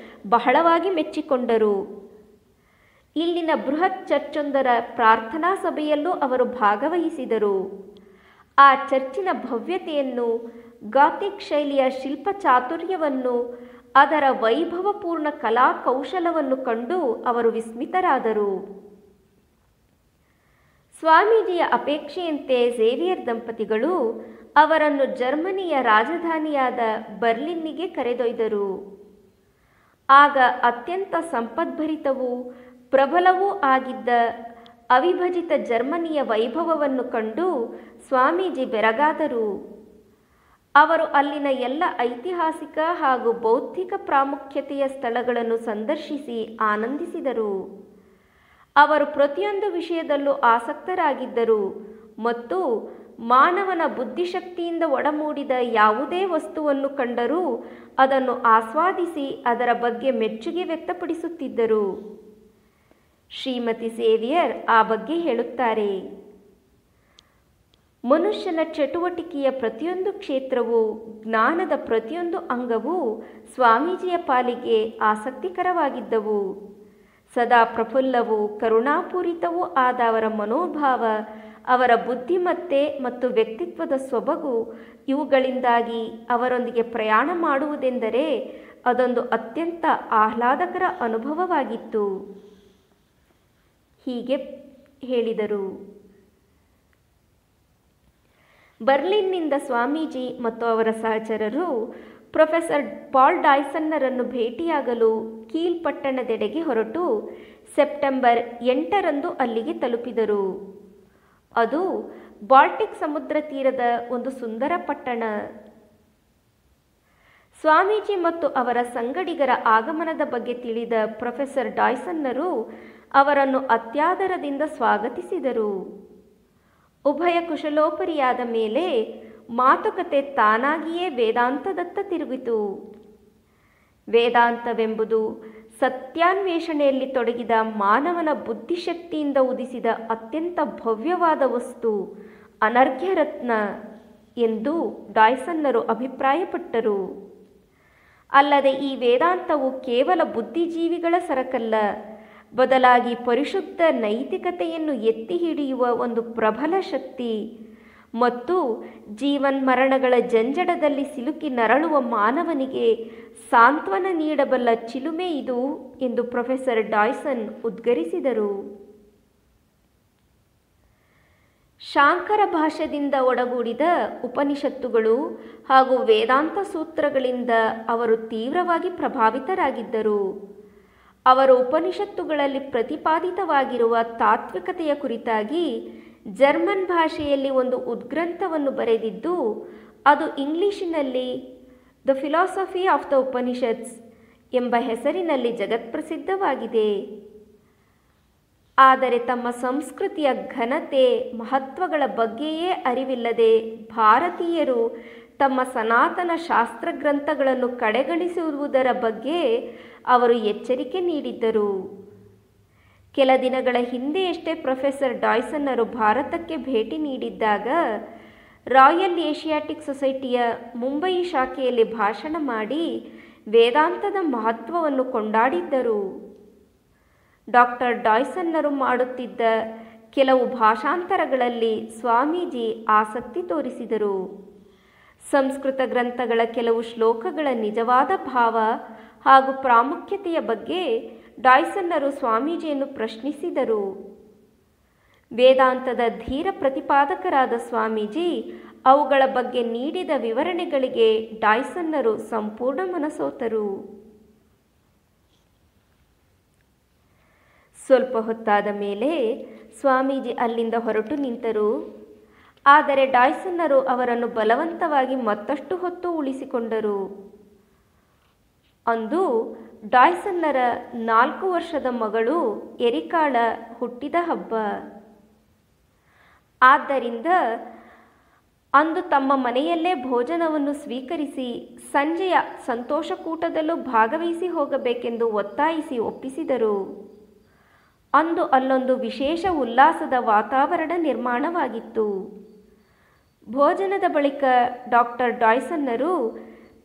ಬಹಳವಾಗಿ ಮೆಚ್ಚಿಕೊಂಡರು. ಇಲ್ಲಿನ ಬೃಹತ್ ಚರ್ಚೊಂದರ ಪ್ರಾರ್ಥನಾ ಸಭೆಯಲ್ಲೂ ಅವರು ಭಾಗವಹಿಸಿದರು. ಆ ಚರ್ಚಿನ ಭವ್ಯತೆಯನ್ನು, ಗಾಥಿಕ್ ಶೈಲಿಯ ಶಿಲ್ಪ ಚಾತುರ್ಯವನ್ನು, ಅದರ ವೈಭವಪೂರ್ಣ ಕಲಾ ಕೌಶಲವನ್ನು ಕಂಡು ಅವರು ವಿಸ್ಮಿತರಾದರು. ಸ್ವಾಮೀಜಿಯ ಅಪೇಕ್ಷೆಯಂತೆ ಝೇವಿಯರ್ ದಂಪತಿಗಳು ಅವರನ್ನು ಜರ್ಮನಿಯ ರಾಜಧಾನಿಯಾದ ಬರ್ಲಿನ್ನಿಗೆ ಕರೆದೊಯ್ದರು. ಆಗ ಅತ್ಯಂತ ಸಂಪದ್ಭರಿತವೂ ಪ್ರಬಲವೂ ಆಗಿದ್ದ ಅವಿಭಜಿತ ಜರ್ಮನಿಯ ವೈಭವವನ್ನು ಕಂಡು ಸ್ವಾಮೀಜಿ ಬೆರಗಾದರು. ಅವರು ಅಲ್ಲಿನ ಎಲ್ಲ ಐತಿಹಾಸಿಕ ಹಾಗೂ ಬೌದ್ಧಿಕ ಪ್ರಾಮುಖ್ಯತೆಯ ಸ್ಥಳಗಳನ್ನು ಸಂದರ್ಶಿಸಿ ಆನಂದಿಸಿದರು. ಅವರು ಪ್ರತಿಯೊಂದು ವಿಷಯದಲ್ಲೂ ಆಸಕ್ತರಾಗಿದ್ದರು ಮತ್ತು ಮಾನವನ ಬುದ್ಧಿಶಕ್ತಿಯಿಂದ ಒಡಮೂಡಿದ ಯಾವುದೇ ವಸ್ತುವನ್ನು ಕಂಡರೂ ಅದನ್ನು ಆಸ್ವಾದಿಸಿ ಅದರ ಬಗ್ಗೆ ಮೆಚ್ಚುಗೆ ವ್ಯಕ್ತಪಡಿಸುತ್ತಿದ್ದರು. ಶ್ರೀಮತಿ ಝೇವಿಯರ್ ಆ ಬಗ್ಗೆ ಹೇಳುತ್ತಾರೆ, ಮನುಷ್ಯನ ಚಟುವಟಿಕೆಯ ಪ್ರತಿಯೊಂದು ಕ್ಷೇತ್ರವೂ, ಜ್ಞಾನದ ಪ್ರತಿಯೊಂದು ಅಂಗವೂ ಸ್ವಾಮೀಜಿಯ ಪಾಲಿಗೆ ಆಸಕ್ತಿಕರವಾಗಿದ್ದವು. ಸದಾ ಪ್ರಫುಲ್ಲವೂ ಕರುಣಾಪೂರಿತವೂ ಆದ ಅವರ ಮನೋಭಾವ, ಅವರ ಬುದ್ಧಿಮತ್ತೆ ಮತ್ತು ವ್ಯಕ್ತಿತ್ವದ ಸೊಬಗು, ಇವುಗಳಿಂದಾಗಿ ಅವರೊಂದಿಗೆ ಪ್ರಯಾಣ ಮಾಡುವುದೆಂದರೆ ಅದೊಂದು ಅತ್ಯಂತ ಆಹ್ಲಾದಕರ ಅನುಭವವಾಗಿತ್ತು. ಹೀಗೆ ಹೇಳಿದರು. ಬರ್ಲಿನ್ನಿಂದ ಸ್ವಾಮೀಜಿ ಮತ್ತು ಅವರ ಸಹಚರರು ಪ್ರೊಫೆಸರ್ ಪಾಲ್ ಡಾಯ್ಸನ್ನರನ್ನು ಭೇಟಿಯಾಗಲು ಕೀಲ್ ಪಟ್ಟಣದೆಡೆಗೆ ಹೊರಟು ಸೆಪ್ಟೆಂಬರ್ 8ರಂದು ಅಲ್ಲಿಗೆ ತಲುಪಿದರು. ಅದು ಬಾಲ್ಟಿಕ್ ಸಮುದ್ರ ತೀರದ ಒಂದು ಸುಂದರ ಪಟ್ಟಣ. ಸ್ವಾಮೀಜಿ ಮತ್ತು ಅವರ ಸಂಗಡಿಗರ ಆಗಮನದ ಬಗ್ಗೆ ತಿಳಿದ ಪ್ರೊಫೆಸರ್ ಡಾಯ್ಸನ್ನರು ಅವರನ್ನು ಅತ್ಯಾದರದಿಂದ ಸ್ವಾಗತಿಸಿದರು. ಉಭಯ ಕುಶಲೋಪರಿಯಾದ ಮೇಲೆ ಮಾತುಕತೆ ತಾನಾಗಿಯೇ ವೇದಾಂತದತ್ತ ತಿರುಗಿತು. ವೇದಾಂತವೆಂಬುದು ಸತ್ಯಾನ್ವೇಷಣೆಯಲ್ಲಿ ತೊಡಗಿದ ಮಾನವನ ಬುದ್ಧಿಶಕ್ತಿಯಿಂದ ಉದಿಸಿದ ಅತ್ಯಂತ ಭವ್ಯವಾದ ವಸ್ತು, ಅನರ್ಘ್ಯರತ್ನ ಎಂದು ಡಾಯ್ಸನ್ನರು ಅಭಿಪ್ರಾಯಪಟ್ಟರು. ಅಲ್ಲದೆ ಈ ವೇದಾಂತವು ಕೇವಲ ಬುದ್ಧಿಜೀವಿಗಳ ಸರಕಲ್ಲ, ಬದಲಾಗಿ ಪರಿಶುದ್ಧ ನೈತಿಕತೆಯನ್ನು ಎತ್ತಿ ಹಿಡಿಯುವ ಒಂದು ಪ್ರಬಲ ಶಕ್ತಿ ಮತ್ತು ಜೀವನ್ಮರಣಗಳ ಜಂಜಡದಲ್ಲಿ ಸಿಲುಕಿ ನರಳುವ ಮಾನವನಿಗೆ ಸಾಂತ್ವನ ನೀಡಬಲ್ಲ ಚಿಲುಮೆ ಇದು ಎಂದು ಪ್ರೊಫೆಸರ್ ಡಾಯ್ಸನ್ ಉದ್ಗರಿಸಿದರು. ಶಾಂಕರ ಭಾಷ್ಯದಿಂದ ಒಡಗೂಡಿದ ಉಪನಿಷತ್ತುಗಳು ಹಾಗೂ ವೇದಾಂತ ಸೂತ್ರಗಳಿಂದ ಅವರು ತೀವ್ರವಾಗಿ ಪ್ರಭಾವಿತರಾಗಿದ್ದರು. ಅವರು ಉಪನಿಷತ್ತುಗಳಲ್ಲಿ ಪ್ರತಿಪಾದಿತವಾಗಿರುವ ತಾತ್ವಿಕತೆಯ ಕುರಿತಾಗಿ ಜರ್ಮನ್ ಭಾಷೆಯಲ್ಲಿ ಒಂದು ಉದ್ಗ್ರಂಥವನ್ನು ಬರೆದಿದ್ದು, ಅದು ಇಂಗ್ಲಿಷಿನಲ್ಲಿ the philosophy of the Upanishads ಎಂಬ ಹೆಸರಿನಲ್ಲಿ ಜಗತ್ಪ್ರಸಿದ್ಧವಾಗಿದೆ. ಆದರೆ ತಮ್ಮ ಸಂಸ್ಕೃತಿಯ ಘನತೆ ಮಹತ್ವಗಳ ಬಗ್ಗೆಯೇ ಅರಿವಿಲ್ಲದೆ ಭಾರತೀಯರು ತಮ್ಮ ಸನಾತನ ಶಾಸ್ತ್ರಗ್ರಂಥಗಳನ್ನು ಕಡೆಗಣಿಸುವುದರ ಬಗ್ಗೆ ಅವರು ಎಚ್ಚರಿಕೆ ನೀಡಿದ್ದರು. ಕೆಲ ದಿನಗಳ ಹಿಂದೆಯಷ್ಟೇ ಪ್ರೊಫೆಸರ್ ಡಾಯ್ಸನ್ನರು ಭಾರತಕ್ಕೆ ಭೇಟಿ ನೀಡಿದ್ದಾಗ ರಾಯಲ್ ಏಷಿಯಾಟಿಕ್ ಸೊಸೈಟಿಯ ಮುಂಬೈ ಶಾಖೆಯಲ್ಲಿ ಭಾಷಣ ಮಾಡಿ ವೇದಾಂತದ ಮಹತ್ವವನ್ನು ಕೊಂಡಾಡಿದ್ದರು. ಡಾಕ್ಟರ್ ಡಾಯ್ಸನ್ನರು ಮಾಡುತ್ತಿದ್ದ ಕೆಲವು ಭಾಷಾಂತರಗಳಲ್ಲಿ ಸ್ವಾಮೀಜಿ ಆಸಕ್ತಿ ತೋರಿಸಿದರು. ಸಂಸ್ಕೃತ ಗ್ರಂಥಗಳ ಕೆಲವು ಶ್ಲೋಕಗಳ ನಿಜವಾದ ಭಾವ ಹಾಗೂ ಪ್ರಾಮುಖ್ಯತೆಯ ಬಗ್ಗೆ ಡಾಯ್ಸನ್ನರು ಸ್ವಾಮೀಜಿಯನ್ನು ಪ್ರಶ್ನಿಸಿದರು. ವೇದಾಂತದ ಧೀರ ಪ್ರತಿಪಾದಕರಾದ ಸ್ವಾಮೀಜಿ ಅವುಗಳ ಬಗ್ಗೆ ನೀಡಿದ ವಿವರಣೆಗಳಿಗೆ ಡಾಯ್ಸನ್ನರು ಸಂಪೂರ್ಣ ಮನಸೋತರು. ಸ್ವಲ್ಪ ಹೊತ್ತಾದ ಮೇಲೆ ಸ್ವಾಮೀಜಿ ಅಲ್ಲಿಂದ ಹೊರಟು ನಿಂತರು. ಆದರೆ ಡಾಯ್ಸನ್ನರು ಅವರನ್ನು ಬಲವಂತವಾಗಿ ಮತ್ತಷ್ಟು ಹೊತ್ತು ಉಳಿಸಿಕೊಂಡರು. ಅಂದು ಡಾಯ್ಸನ್ನರ 4 ವರ್ಷದ ಮಗಳು ಎರಿಕಾಳ ಹುಟ್ಟಿದ ಹಬ್ಬ. ಆದ್ದರಿಂದ ಅಂದು ತಮ್ಮ ಮನೆಯಲ್ಲೇ ಭೋಜನವನ್ನು ಸ್ವೀಕರಿಸಿ ಸಂಜೆಯ ಸಂತೋಷಕೂಟದಲ್ಲೂ ಭಾಗವಹಿಸಿ ಹೋಗಬೇಕೆಂದು ಒತ್ತಾಯಿಸಿ ಒಪ್ಪಿಸಿದರು. ಅಂದು ಅಲ್ಲೊಂದು ವಿಶೇಷ ಉಲ್ಲಾಸದ ವಾತಾವರಣ ನಿರ್ಮಾಣವಾಗಿತ್ತು. ಭೋಜನದ ಬಳಿಕ ಡಾಕ್ಟರ್ ಡಾಯ್ಸನ್ನರು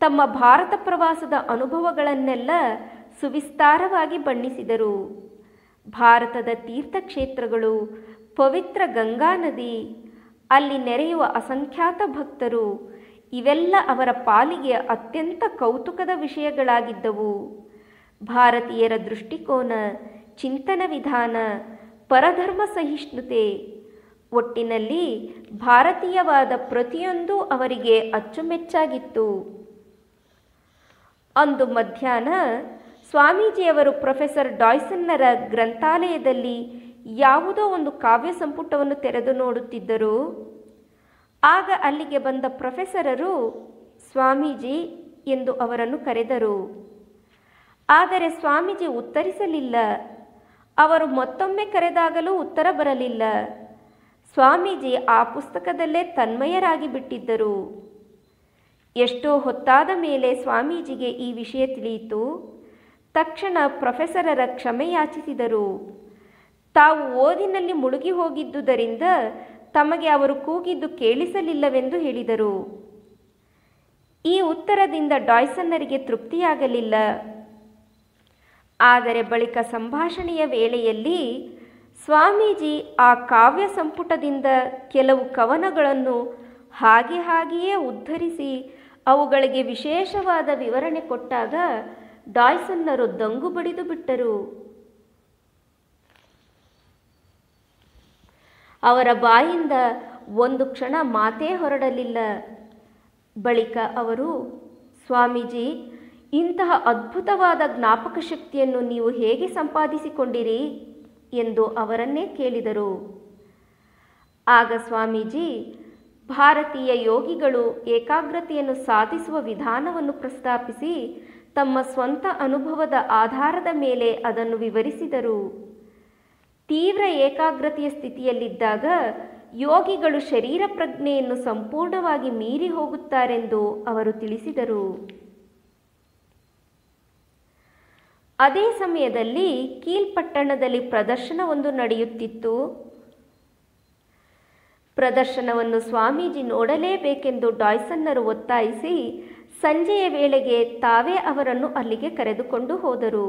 ತಮ್ಮ ಭಾರತ ಪ್ರವಾಸದ ಅನುಭವಗಳನ್ನೆಲ್ಲ ಸುವಿಸ್ತಾರವಾಗಿ ಬಣ್ಣಿಸಿದರು. ಭಾರತದ ತೀರ್ಥಕ್ಷೇತ್ರಗಳು, ಪವಿತ್ರ ಗಂಗಾ ನದಿ, ಅಲ್ಲಿ ನೆರೆಯುವ ಅಸಂಖ್ಯಾತ ಭಕ್ತರು, ಇವೆಲ್ಲ ಅವರ ಪಾಲಿಗೆ ಅತ್ಯಂತ ಕೌತುಕದ ವಿಷಯಗಳಾಗಿದ್ದವು. ಭಾರತೀಯರ ದೃಷ್ಟಿಕೋನ, ಚಿಂತನ ವಿಧಾನ, ಪರಧರ್ಮ ಸಹಿಷ್ಣುತೆ, ಒಟ್ಟಿನಲ್ಲಿ ಭಾರತೀಯವಾದ ಪ್ರತಿಯೊಂದೂ ಅವರಿಗೆ ಅಚ್ಚುಮೆಚ್ಚಾಗಿತ್ತು. ಅಂದು ಮಧ್ಯಾಹ್ನ ಸ್ವಾಮೀಜಿಯವರು ಪ್ರೊಫೆಸರ್ ಡಾಯ್ಸನ್ನರ ಗ್ರಂಥಾಲಯದಲ್ಲಿ ಯಾವುದೋ ಒಂದು ಕಾವ್ಯ ಸಂಪುಟವನ್ನು ತೆರೆದು ನೋಡುತ್ತಿದ್ದರು. ಆಗ ಅಲ್ಲಿಗೆ ಬಂದ ಪ್ರೊಫೆಸರರು ಸ್ವಾಮೀಜಿ ಎಂದು ಅವರನ್ನು ಕರೆದರು. ಆದರೆ ಸ್ವಾಮೀಜಿ ಉತ್ತರಿಸಲಿಲ್ಲ. ಅವರು ಮತ್ತೊಮ್ಮೆ ಕರೆದಾಗಲೂ ಉತ್ತರ ಬರಲಿಲ್ಲ. ಸ್ವಾಮೀಜಿ ಆ ಪುಸ್ತಕದಲ್ಲೇ ತನ್ಮಯರಾಗಿ ಬಿಟ್ಟಿದ್ದರು. ಎಷ್ಟೋ ಹೊತ್ತಾದ ಮೇಲೆ ಸ್ವಾಮೀಜಿಗೆ ಈ ವಿಷಯ ತಿಳಿಯಿತು. ತಕ್ಷಣ ಪ್ರೊಫೆಸರರ ಕ್ಷಮೆ ಯಾಚಿಸಿದರು. ತಾವು ಓದಿನಲ್ಲಿ ಮುಳುಗಿ ಹೋಗಿದ್ದುದರಿಂದ ತಮಗೆ ಅವರು ಕೂಗಿದ್ದು ಕೇಳಿಸಲಿಲ್ಲವೆಂದು ಹೇಳಿದರು. ಈ ಉತ್ತರದಿಂದ ಡಾಯ್ಸನ್ನರಿಗೆ ತೃಪ್ತಿಯಾಗಲಿಲ್ಲ. ಆದರೆ ಬಳಿಕ ಸಂಭಾಷಣೆಯ ವೇಳೆಯಲ್ಲಿ ಸ್ವಾಮೀಜಿ ಆ ಕಾವ್ಯ ಸಂಪುಟದಿಂದ ಕೆಲವು ಕವನಗಳನ್ನು ಹಾಗೆಯೇ ಉದ್ಧರಿಸಿ ಅವುಗಳಿಗೆ ವಿಶೇಷವಾದ ವಿವರಣೆ ಕೊಟ್ಟಾಗ ಡಾಯ್ಸನ್ನರು ದಂಗು ಬಡಿದು ಬಿಟ್ಟರು. ಅವರ ಬಾಯಿಂದ ಒಂದು ಕ್ಷಣ ಮಾತೇ ಹೊರಡಲಿಲ್ಲ. ಬಳಿಕ ಅವರು, ಸ್ವಾಮೀಜಿ, ಇಂತಹ ಅದ್ಭುತವಾದ ಜ್ಞಾಪಕ ಶಕ್ತಿಯನ್ನು ನೀವು ಹೇಗೆ ಸಂಪಾದಿಸಿಕೊಂಡಿರಿ ಎಂದು ಅವರನ್ನೇ ಕೇಳಿದರು. ಆಗ ಸ್ವಾಮೀಜಿ ಭಾರತೀಯ ಯೋಗಿಗಳು ಏಕಾಗ್ರತೆಯನ್ನು ಸಾಧಿಸುವ ವಿಧಾನವನ್ನು ಪ್ರಸ್ತಾಪಿಸಿ ತಮ್ಮ ಸ್ವಂತ ಅನುಭವದ ಆಧಾರದ ಮೇಲೆ ಅದನ್ನು ವಿವರಿಸಿದರು. ತೀವ್ರ ಏಕಾಗ್ರತೆಯ ಸ್ಥಿತಿಯಲ್ಲಿದ್ದಾಗ ಯೋಗಿಗಳು ಶರೀರ ಪ್ರಜ್ಞೆಯನ್ನು ಸಂಪೂರ್ಣವಾಗಿ ಮೀರಿ ಹೋಗುತ್ತಾರೆಂದು ಅವರು ತಿಳಿಸಿದರು. ಅದೇ ಸಮಯದಲ್ಲಿ ಕೀಲ್ಪಟ್ಟಣದಲ್ಲಿ ಪ್ರದರ್ಶನವೊಂದು ನಡೆಯುತ್ತಿತ್ತು. ಪ್ರದರ್ಶನವನ್ನು ಸ್ವಾಮೀಜಿ ನೋಡಲೇಬೇಕೆಂದು ಡಾಯ್ಸನ್ನರು ಒತ್ತಾಯಿಸಿ ಸಂಜೆಯ ವೇಳೆಗೆ ತಾವೇ ಅವರನ್ನು ಅಲ್ಲಿಗೆ ಕರೆದುಕೊಂಡು ಹೋದರು.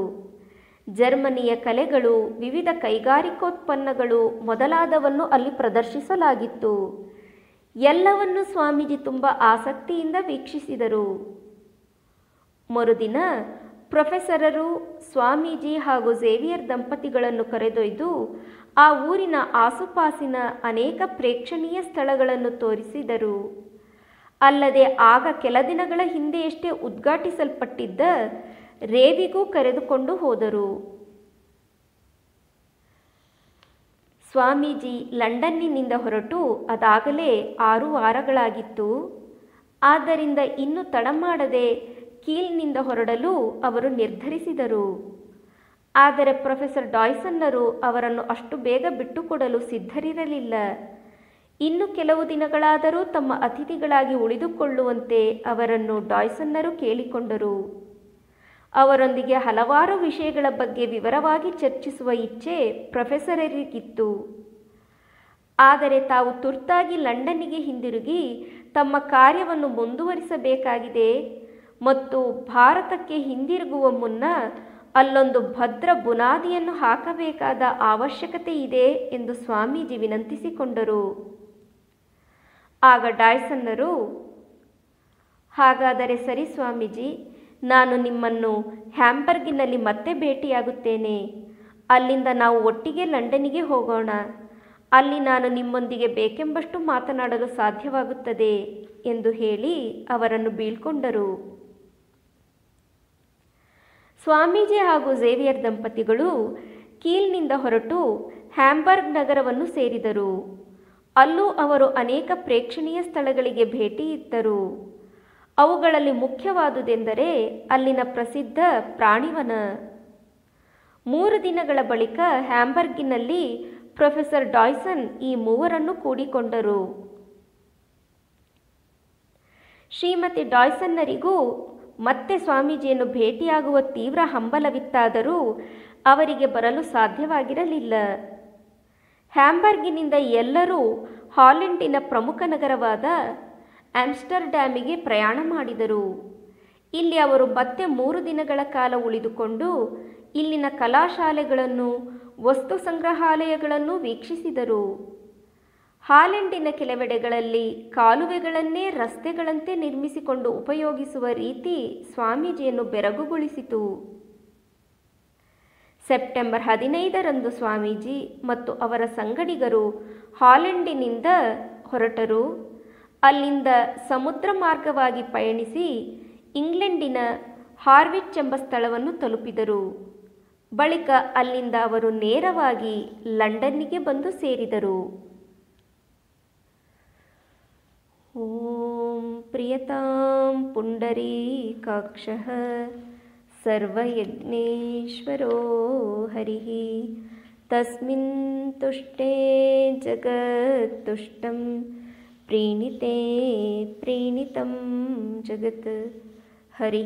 ಜರ್ಮನಿಯ ಕಲೆಗಳು, ವಿವಿಧ ಕೈಗಾರಿಕೋತ್ಪನ್ನಗಳು ಮೊದಲಾದವನ್ನು ಅಲ್ಲಿ ಪ್ರದರ್ಶಿಸಲಾಗಿತ್ತು. ಎಲ್ಲವನ್ನು ಸ್ವಾಮೀಜಿ ತುಂಬ ಆಸಕ್ತಿಯಿಂದ ವೀಕ್ಷಿಸಿದರು. ಮರುದಿನ ಪ್ರೊಫೆಸರರು ಸ್ವಾಮೀಜಿ ಹಾಗೂ ಝೇವಿಯರ್ ದಂಪತಿಗಳನ್ನು ಕರೆದೊಯ್ದು ಆ ಊರಿನ ಆಸುಪಾಸಿನ ಅನೇಕ ಪ್ರೇಕ್ಷಣೀಯ ಸ್ಥಳಗಳನ್ನು ತೋರಿಸಿದರು. ಅಲ್ಲದೆ ಆಗ ಕೆಲ ದಿನಗಳ ಹಿಂದೆಯಷ್ಟೇ ಉದ್ಘಾಟಿಸಲ್ಪಟ್ಟಿದ್ದ ರೇವಿಗೂ ಕರೆದುಕೊಂಡು ಹೋದರು. ಸ್ವಾಮೀಜಿ ಲಂಡನ್ನಿನಿಂದ ಹೊರಟು ಅದಾಗಲೇ 6 ವಾರಗಳಾಗಿತ್ತು. ಆದ್ದರಿಂದ ಇನ್ನು ತಡ ಮಾಡದೆ ಕೀಲ್ನಿಂದ ಹೊರಡಲು ಅವರು ನಿರ್ಧರಿಸಿದರು. ಆದರೆ ಪ್ರೊಫೆಸರ್ ಡಾಯ್ಸನ್ನರು ಅವರನ್ನು ಅಷ್ಟು ಬೇಗ ಬಿಟ್ಟುಕೊಡಲು ಸಿದ್ಧರಿರಲಿಲ್ಲ. ಇನ್ನು ಕೆಲವು ದಿನಗಳಾದರೂ ತಮ್ಮ ಅತಿಥಿಗಳಾಗಿ ಉಳಿದುಕೊಳ್ಳುವಂತೆ ಅವರನ್ನು ಡಾಯ್ಸನ್ನರು ಕೇಳಿಕೊಂಡರು. ಅವರೊಂದಿಗೆ ಹಲವಾರು ವಿಷಯಗಳ ಬಗ್ಗೆ ವಿವರವಾಗಿ ಚರ್ಚಿಸುವ ಇಚ್ಛೆ ಪ್ರೊಫೆಸರರಿಗಿತ್ತು. ಆದರೆ ತಾವು ತುರ್ತಾಗಿ ಲಂಡನ್ನಿಗೆ ಹಿಂದಿರುಗಿ ತಮ್ಮ ಕಾರ್ಯವನ್ನು ಮುಂದುವರಿಸಬೇಕಾಗಿದೆ ಮತ್ತು ಭಾರತಕ್ಕೆ ಹಿಂದಿರುಗುವ ಮುನ್ನ ಅಲ್ಲೊಂದು ಭದ್ರ ಬುನಾದಿಯನ್ನು ಹಾಕಬೇಕಾದ ಅವಶ್ಯಕತೆ ಇದೆ ಎಂದು ಸ್ವಾಮೀಜಿ ವಿನಂತಿಸಿಕೊಂಡರು. ಆಗ ಡಾಯ್ಸನ್ನರು, ಹಾಗಾದರೆ ಸರಿ ಸ್ವಾಮೀಜಿ, ನಾನು ನಿಮ್ಮನ್ನು ಹ್ಯಾಂಬರ್ಗಿನಲ್ಲಿ ಮತ್ತೆ ಭೇಟಿಯಾಗುತ್ತೇನೆ. ಅಲ್ಲಿಂದ ನಾವು ಒಟ್ಟಿಗೆ ಲಂಡನ್ನಿಗೆ ಹೋಗೋಣ. ಅಲ್ಲಿ ನಾನು ನಿಮ್ಮೊಂದಿಗೆ ಬೇಕೆಂಬಷ್ಟು ಮಾತನಾಡಲು ಸಾಧ್ಯವಾಗುತ್ತದೆ ಎಂದು ಹೇಳಿ ಅವರನ್ನು ಬೀಳ್ಕೊಂಡರು. ಸ್ವಾಮೀಜಿ ಹಾಗೂ ಝೇವಿಯರ್ ದಂಪತಿಗಳು ಕೀಲ್ನಿಂದ ಹೊರಟು ಹ್ಯಾಂಬರ್ಗ್ ನಗರವನ್ನು ಸೇರಿದರು. ಅಲ್ಲೂ ಅವರು ಅನೇಕ ಪ್ರೇಕ್ಷಣೀಯ ಸ್ಥಳಗಳಿಗೆ ಭೇಟಿ ಇತ್ತರು. ಅವುಗಳಲ್ಲಿ ಮುಖ್ಯವಾದುದೆಂದರೆ ಅಲ್ಲಿನ ಪ್ರಸಿದ್ಧ ಪ್ರಾಣಿವನ. 3 ದಿನಗಳ ಬಳಿಕ ಹ್ಯಾಂಬರ್ಗಿನಲ್ಲಿ ಪ್ರೊಫೆಸರ್ ಡಾಯ್ಸನ್ ಈ ಮೂವರನ್ನು ಕೂಡಿಕೊಂಡರು. ಶ್ರೀಮತಿ ಡಾಯ್ಸನ್ನರಿಗೂ ಮತ್ತೆ ಸ್ವಾಮೀಜಿಯನ್ನು ಭೇಟಿಯಾಗುವ ತೀವ್ರ ಹಂಬಲವಿತ್ತಾದರೂ ಅವರಿಗೆ ಬರಲು ಸಾಧ್ಯವಾಗಿರಲಿಲ್ಲ. ಹ್ಯಾಂಬರ್ಗಿನಿಂದ ಎಲ್ಲರೂ ಹಾಲೆಂಡಿನ ಪ್ರಮುಖ ನಗರವಾದ ಆಮ್ಸ್ಟರ್ಡ್ಯಾಮಿಗೆ ಪ್ರಯಾಣ ಮಾಡಿದರು. ಇಲ್ಲಿ ಅವರು ಮತ್ತೆ 3 ದಿನಗಳ ಕಾಲ ಉಳಿದುಕೊಂಡು ಇಲ್ಲಿನ ಕಲಾಶಾಲೆಗಳನ್ನು, ವಸ್ತು ಸಂಗ್ರಹಾಲಯಗಳನ್ನು ವೀಕ್ಷಿಸಿದರು. ಹಾಲೆಂಡಿನ ಕೆಲವೆಡೆಗಳಲ್ಲಿ ಕಾಲುವೆಗಳನ್ನೇ ರಸ್ತೆಗಳಂತೆ ನಿರ್ಮಿಸಿಕೊಂಡು ಉಪಯೋಗಿಸುವ ರೀತಿ ಸ್ವಾಮೀಜಿಯನ್ನು ಬೆರಗುಗೊಳಿಸಿತು. ಸೆಪ್ಟೆಂಬರ್ 15ರಂದು ಸ್ವಾಮೀಜಿ ಮತ್ತು ಅವರ ಸಂಗಡಿಗರು ಹಾಲೆಂಡಿನಿಂದ ಹೊರಟರು. ಅಲ್ಲಿಂದ ಸಮುದ್ರ ಮಾರ್ಗವಾಗಿ ಪಯಣಿಸಿ ಇಂಗ್ಲೆಂಡಿನ ಹಾರ್ವಿಚ್ ಎಂಬ ಸ್ಥಳವನ್ನು ತಲುಪಿದರು. ಬಳಿಕ ಅಲ್ಲಿಂದ ಅವರು ನೇರವಾಗಿ ಲಂಡನ್ನಿಗೆ ಬಂದು ಸೇರಿದರು. ಓಂ ಪ್ರಿಯತಾಂ ಪುಂಡರೀಕಾಕ್ಷಃ ಸರ್ವಯಜ್ಞೇಶ್ವರೋ ಹರಿಃ ತಸ್ಮಿನ್ ತುಷ್ಟೇ ಜಗತ್ತುಷ್ಟಂ ಪ್ರೀಣಿತೆ ಪ್ರೀಣಿತಂ ಜಗತ್. ಹರಿ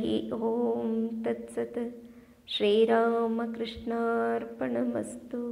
ಓಂ ತತ್ಸತ್. ಶ್ರೀರಾಮಕೃಷ್ಣಾರ್ಪಣಮಸ್ತು.